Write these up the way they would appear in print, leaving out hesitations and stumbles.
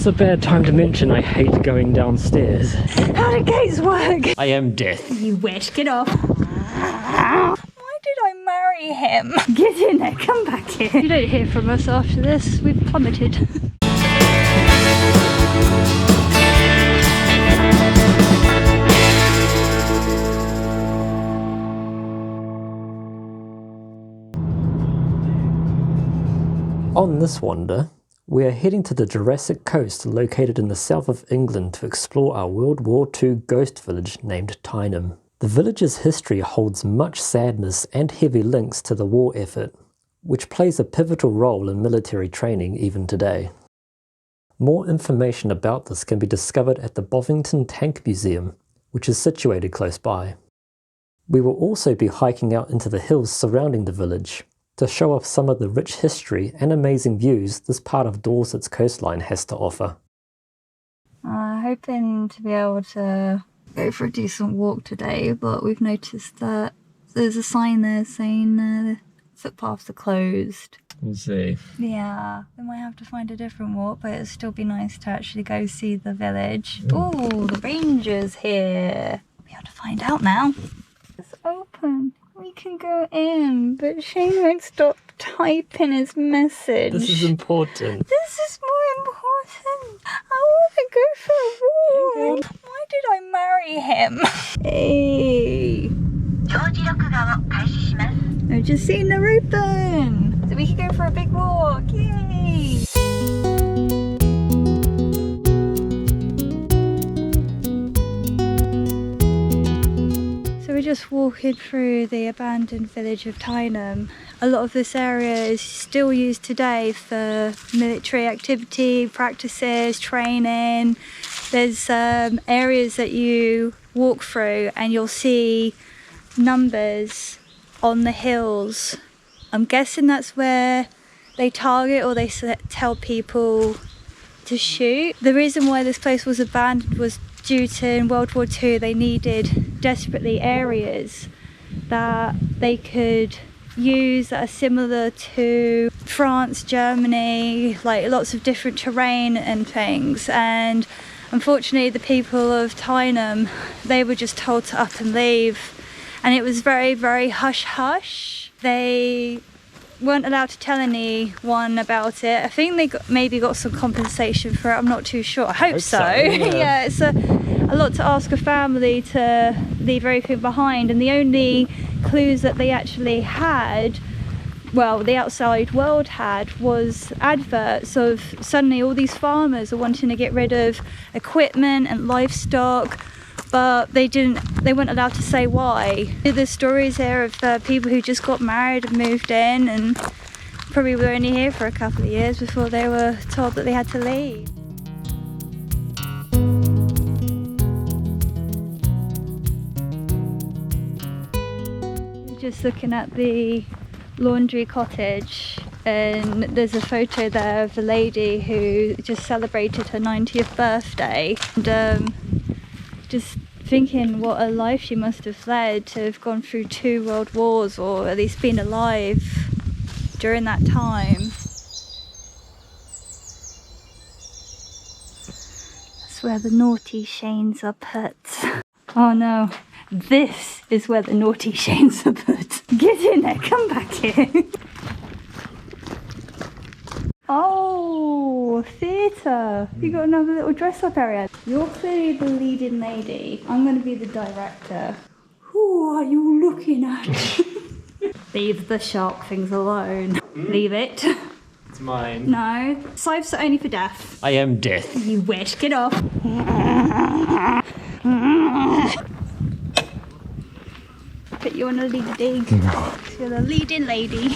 this a bad time to mention I hate going downstairs? How do gates work? I am death. You wish, get off. Why did I marry him? Get in there, come back here. You don't hear from us after this, we've plummeted. On this wander, we are heading to the Jurassic Coast located in the south of England to explore our World War II ghost village named Tyneham. The village's history holds much sadness and heavy links to the war effort, which plays a pivotal role in military training even today. More information about this can be discovered at the Bovington Tank Museum, which is situated close by. We will also be hiking out into the hills surrounding the village, to show off some of the rich history and amazing views this part of Dorset's coastline has to offer. Hoping to be able to go for a decent walk today, but we've noticed that there's a sign there saying the footpaths are closed. We'll see. Yeah, we might have to find a different walk, but it'll still be nice to actually go see the village. Oh, the ranger's here. We'll be able to find out now. It's open. We can go in, but Shane won't stop typing his message. This is important. This is more important. I want to go for a walk. Why did I marry him? Hey. I've just seen the open. So we can go for a big walk. Yay. We're just walking through the abandoned village of Tyneham. A lot of this area is still used today for military activity, practices, training. There's areas that you walk through and you'll see numbers on the hills. I'm guessing that's where they target or they tell people to shoot. The reason why this place was abandoned was due to in World War II they needed desperately areas that they could use that are similar to France, Germany, like lots of different terrain and things. And unfortunately the people of Tyneham, they were just told to up and leave, and it was very, very hush hush. They weren't allowed to tell anyone about it. I think they maybe got some compensation for it, I'm not too sure. I hope so. Yeah, it's a lot to ask a family to leave everything behind, and the only clues that they actually had, well, the outside world had, was adverts of suddenly all these farmers are wanting to get rid of equipment and livestock, but they weren't allowed to say why. There's stories here of people who just got married and moved in and probably were only here for a couple of years before they were told that they had to leave. Just looking at the laundry cottage, and there's a photo there of a lady who just celebrated her 90th birthday, and just thinking what a life she must have led to have gone through 2 world wars, or at least been alive during that time. That's where the naughty Shanes are put. Oh no, this is where the naughty Shanes are put. Get in there, come back here. Oh, theatre. You got another little dress-up area. You're clearly the leading lady. I'm going to be the director. Who are you looking at? Leave the shark things alone. Leave it. It's mine. No. Scythes are only for death. I am death. You wish. Get off. Put you on a lead dig. You're the leading lady.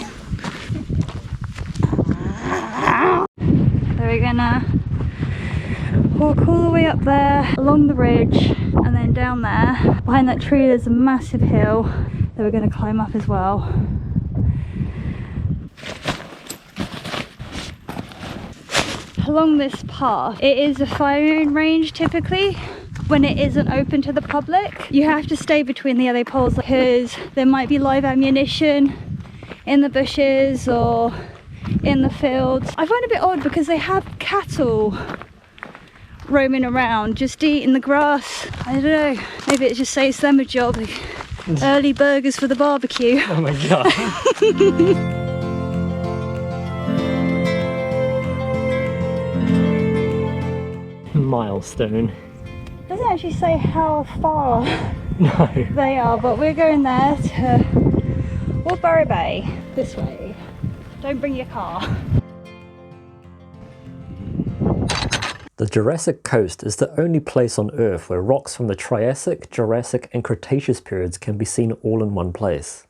So we're gonna walk all the way up there, along the ridge, and then down there. Behind that tree there's a massive hill that we're gonna climb up as well. Along this path, it is a firing range typically. When it isn't open to the public, you have to stay between the yellow poles because there might be live ammunition in the bushes or in the fields. I find it a bit odd because they have cattle roaming around, just eating the grass. I don't know, maybe it just saves them a job. Like, early burgers for the barbecue. Oh my god. Milestone. Doesn't actually say how far No. they are, but we're going there to Worbarrow Bay, this way. Don't bring your car. The Jurassic Coast is the only place on Earth where rocks from the Triassic, Jurassic and Cretaceous periods can be seen all in one place.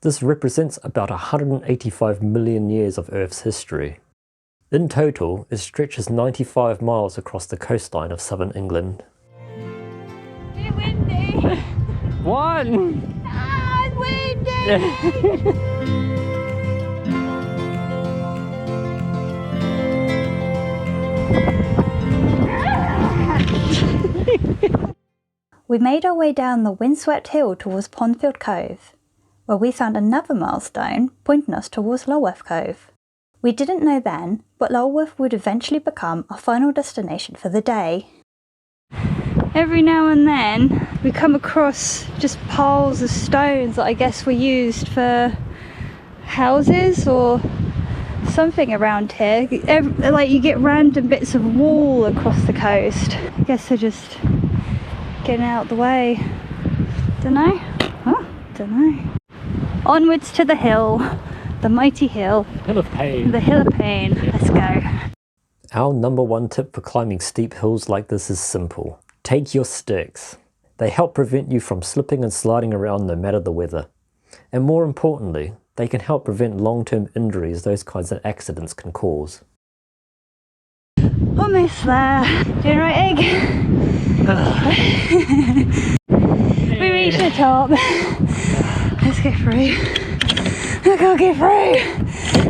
This represents about 185 million years of Earth's history. In total, it stretches 95 miles across the coastline of southern England. It's windy! One! Ah, it's windy! We made our way down the windswept hill towards Pondfield Cove, where we found another milestone pointing us towards Lulworth Cove. We didn't know then, but Lulworth would eventually become our final destination for the day. Every now and then we come across just piles of stones that I guess were used for houses or something around here. Like you get random bits of wall across the coast. I guess they're just getting out the way. Dunno. Huh? Dunno. Onwards to the hill. The mighty hill. Hill of Pain. The hill of pain. Let's go. Our number one tip for climbing steep hills like this is simple. Take your sticks. They help prevent you from slipping and sliding around no matter the weather. And more importantly, they can help prevent long-term injuries those kinds of accidents can cause. Almost there. Doing right, Egg? We reached the top. Let's get through. I can't get through.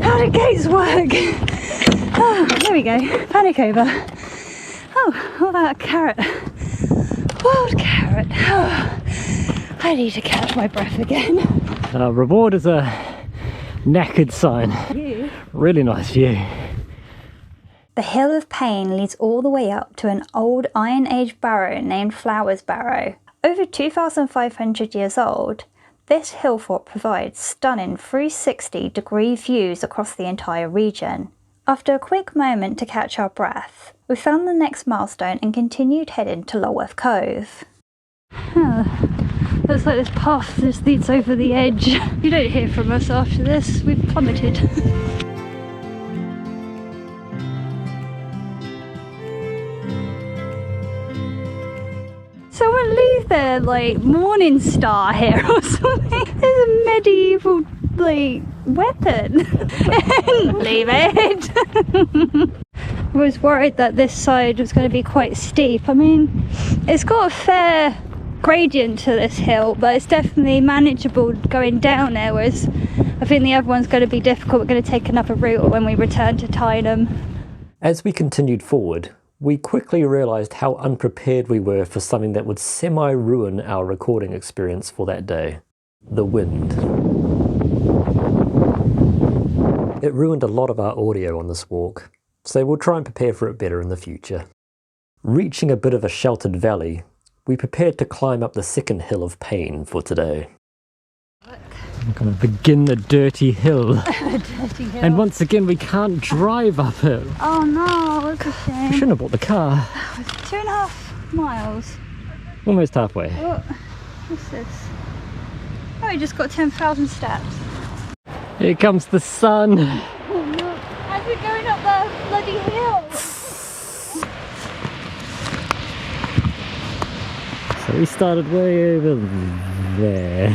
How do gates work? Oh, there we go. Panic over. Oh, what about a carrot? Wild carrot. Oh, I need to catch my breath again. Reward is a knackered sign. You? Really nice view. The Hill of Pain leads all the way up to an old Iron Age barrow named Flowers Barrow. Over 2,500 years old, this hill fort provides stunning 360-degree views across the entire region. After a quick moment to catch our breath, we found the next milestone and continued heading to Lulworth Cove. Looks like this path just leads over the edge. You don't hear from us after this, we've plummeted. Someone leave their like morning star here or something. There's a medieval like weapon. Leave it. I was worried that this side was going to be quite steep. I mean, it's got a fair gradient to this hill, but it's definitely manageable going down there, whereas I think the other one's going to be difficult. We're going to take another route when we return to Tyneham. As we continued forward, we quickly realised how unprepared we were for something that would semi-ruin our recording experience for that day. The wind. It ruined a lot of our audio on this walk, so we'll try and prepare for it better in the future. Reaching a bit of a sheltered valley, we prepared to climb up the second hill of pain for today. I'm going to begin the dirty hill. Dirty hill. And once again, we can't drive up it. Oh no, that's a shame. We shouldn't have bought the car. It's 2.5 miles. Almost halfway. Oh, what's this? Oh, we just got 10,000 steps. Here comes the sun. Oh look, as we're going up the bloody hill. So we started way over there.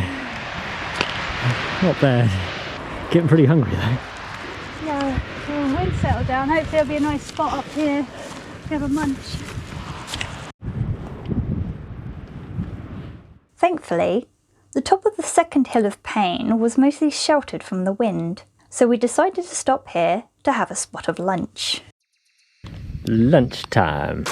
Not bad. Getting pretty hungry though. Yeah, the wind settled down. Hopefully there'll be a nice spot up here to have a munch. Thankfully, the top of the second hill of pain was mostly sheltered from the wind, so we decided to stop here to have a spot of lunch. Lunchtime.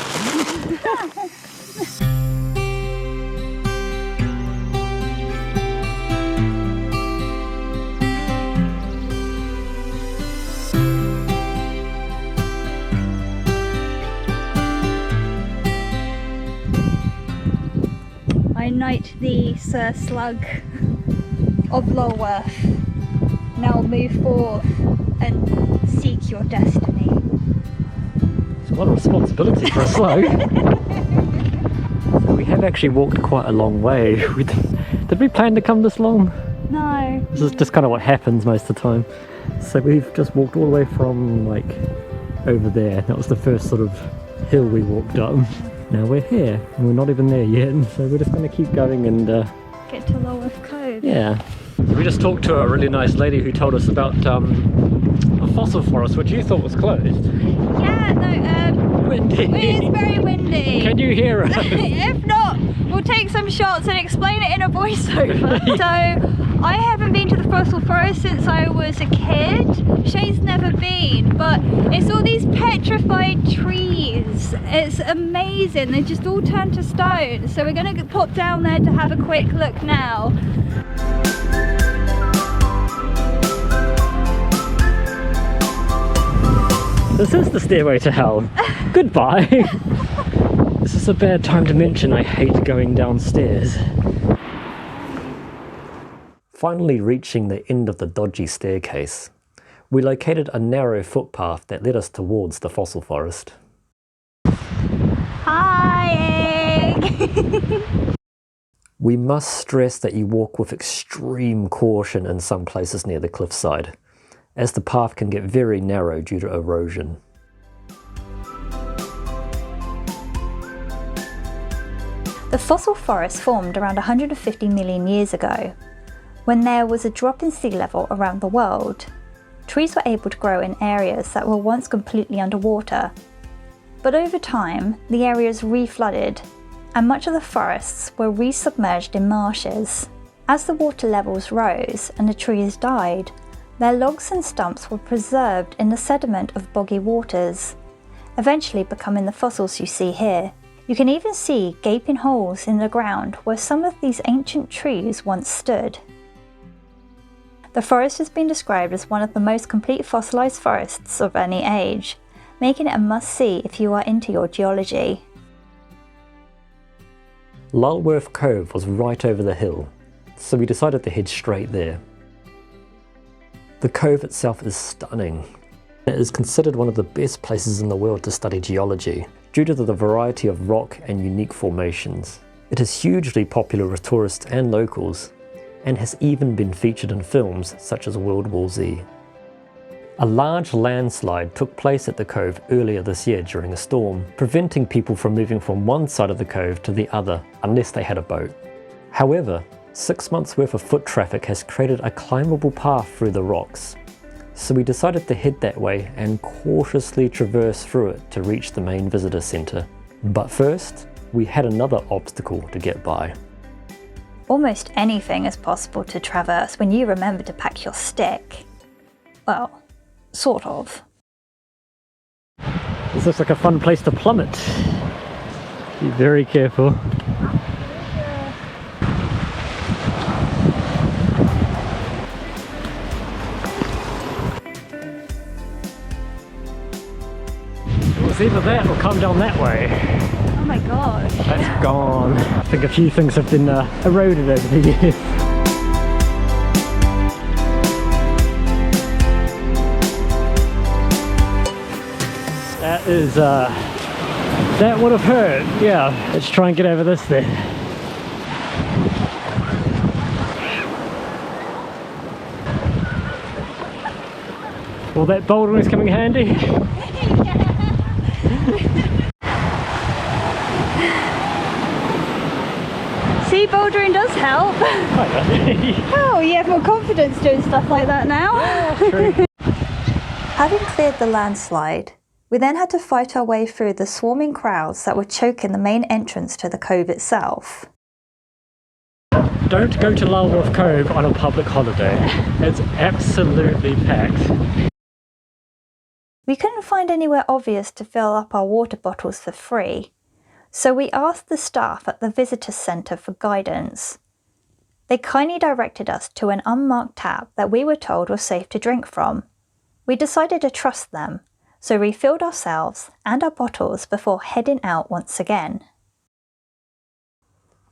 Knight thee, Sir Slug of Lulworth. Now move forth and seek your destiny. It's a lot of responsibility for a slug. So we have actually walked quite a long way. Did we plan to come this long? No. This is just kind of what happens most of the time. So we've just walked all the way from like over there. That was the first sort of hill we walked up. Now we're here and we're not even there yet. So we're just going to keep going and get to Lulworth Cove. yeah. So we just talked to a really nice lady who told us about a fossil forest which you thought was closed. Yeah, no, Windy. it's very windy. Can you hear us? If not, we'll take some shots and explain it in a voiceover. So, I haven't been to the fossil forest since I was a kid. Shay's never been, but it's all these petrified trees. It's amazing. They just all turn to stone. So we're going to pop down there to have a quick look now. This is the stairway to hell. Goodbye. This is a bad time to mention I hate going downstairs. Finally reaching the end of the dodgy staircase, we located a narrow footpath that led us towards the fossil forest. Hi, Egg! We must stress that you walk with extreme caution in some places near the cliffside, as the path can get very narrow due to erosion. The fossil forest formed around 150 million years ago, when there was a drop in sea level around the world. Trees were able to grow in areas that were once completely underwater. But over time, the areas reflooded, and much of the forests were resubmerged in marshes. As the water levels rose and the trees died, their logs and stumps were preserved in the sediment of boggy waters, eventually becoming the fossils you see here. You can even see gaping holes in the ground where some of these ancient trees once stood. The forest has been described as one of the most complete fossilised forests of any age, making it a must-see if you are into your geology. Lulworth Cove was right over the hill, so we decided to head straight there. The cove itself is stunning. It is considered one of the best places in the world to study geology, due to the variety of rock and unique formations. It is hugely popular with tourists and locals, and has even been featured in films such as World War Z. A large landslide took place at the cove earlier this year during a storm, preventing people from moving from one side of the cove to the other unless they had a boat. However, 6 months worth of foot traffic has created a climbable path through the rocks, so we decided to head that way and cautiously traverse through it to reach the main visitor centre. But first, we had another obstacle to get by. Almost anything is possible to traverse when you remember to pack your stick. Well, sort of. This looks like a fun place to plummet. Be very careful. It's either that or come down that way. Oh my god. That's gone. I think a few things have been eroded over the years. That is, that would have hurt. Yeah, let's try and get over this then. Well, that bouldering is coming handy. See, bouldering does help. Oh, you have more confidence doing stuff like that now. True. Having cleared the landslide, we then had to fight our way through the swarming crowds that were choking the main entrance to the cove itself. Don't go to Lulworth Cove on a public holiday. It's absolutely packed. We couldn't find anywhere obvious to fill up our water bottles for free, so we asked the staff at the visitor centre for guidance. They kindly directed us to an unmarked tap that we were told was safe to drink from. We decided to trust them, so refilled ourselves and our bottles before heading out once again.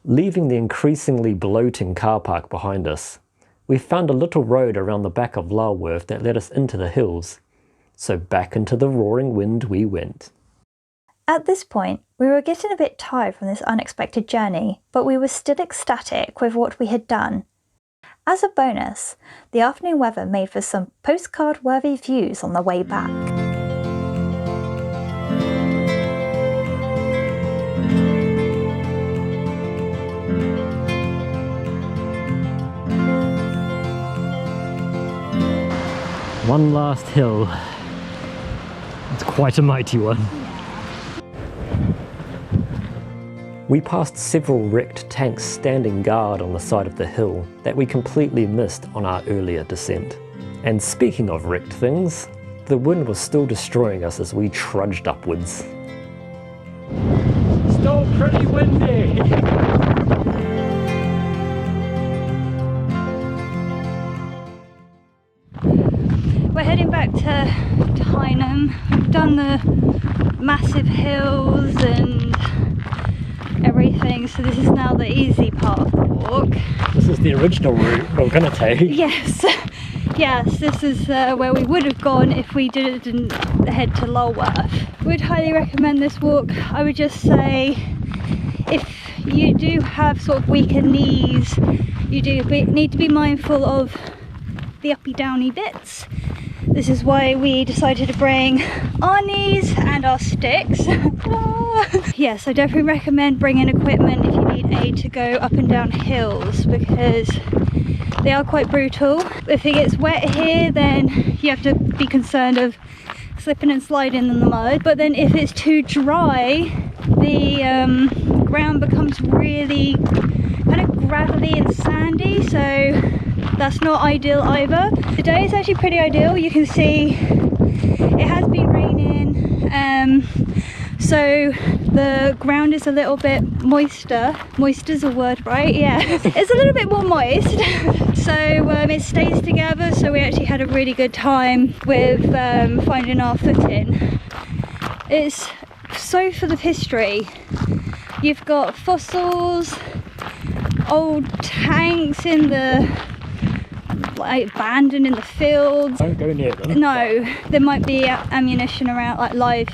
Leaving the increasingly bloating car park behind us, we found a little road around the back of Larworth that led us into the hills. So back into the roaring wind we went. At this point, we were getting a bit tired from this unexpected journey, but we were still ecstatic with what we had done. As a bonus, the afternoon weather made for some postcard-worthy views on the way back. One last hill. It's quite a mighty one. We passed several wrecked tanks standing guard on the side of the hill that we completely missed on our earlier descent. And speaking of wrecked things, the wind was still destroying us as we trudged upwards. Still pretty windy! We're heading back to Tyneham. We've done the massive hills and everything, so this is now the easy part of the walk. This is the original route we're going to take. Yes, yes, this is where we would have gone if we didn't head to Larworth. Would highly recommend this walk. I would just say if you do have sort of weaker knees, you do need to be mindful of the uppy downy bits. This is why we decided to bring our knees and our sticks. Yes, I definitely recommend bringing equipment if you need aid to go up and down hills, because they are quite brutal. If it gets wet here, then you have to be concerned of slipping and sliding in the mud. But then if it's too dry, the ground becomes really kind of gravelly and sandy, so that's not ideal either. Today is actually pretty ideal. You can see it has been raining, so the ground is a little bit moister. Moister's a word, right? Yeah, it's a little bit more moist. So it stays together, so we actually had a really good time with finding our footing. It's so full of history. You've got fossils, old tanks in the abandoned in the fields. Don't go near them. No, there might be ammunition around, like live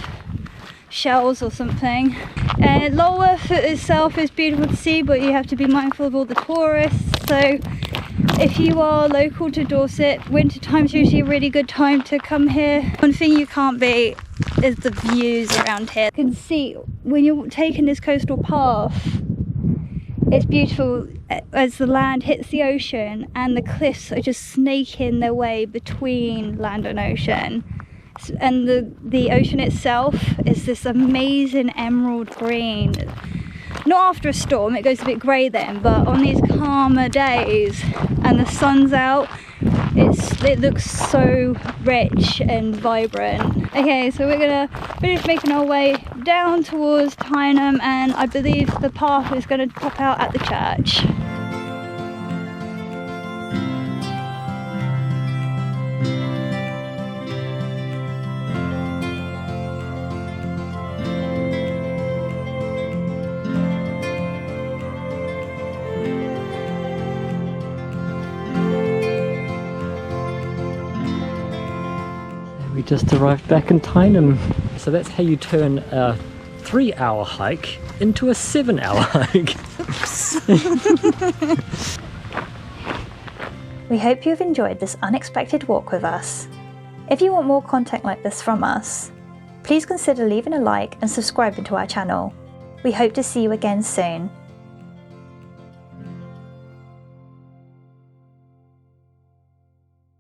shells or something. Larworth itself is beautiful to see, but you have to be mindful of all the tourists. So if you are local to Dorset, winter time's usually a really good time to come here. One thing you can't beat is the views around here. You can see when you're taking this coastal path, it's beautiful as the land hits the ocean and the cliffs are just snaking their way between land and ocean. And the ocean itself is this amazing emerald green. Not after a storm, it goes a bit grey then, but on these calmer days and the sun's out, it looks so rich and vibrant. Okay, so we're gonna finish making our way down towards Tyneham, and I believe the path is gonna pop out at the church. We just arrived back in Tyneham. So that's how you turn a 3-hour hike into a 7-hour hike. We hope you've enjoyed this unexpected walk with us. If you want more content like this from us, please consider leaving a like and subscribing to our channel. We hope to see you again soon.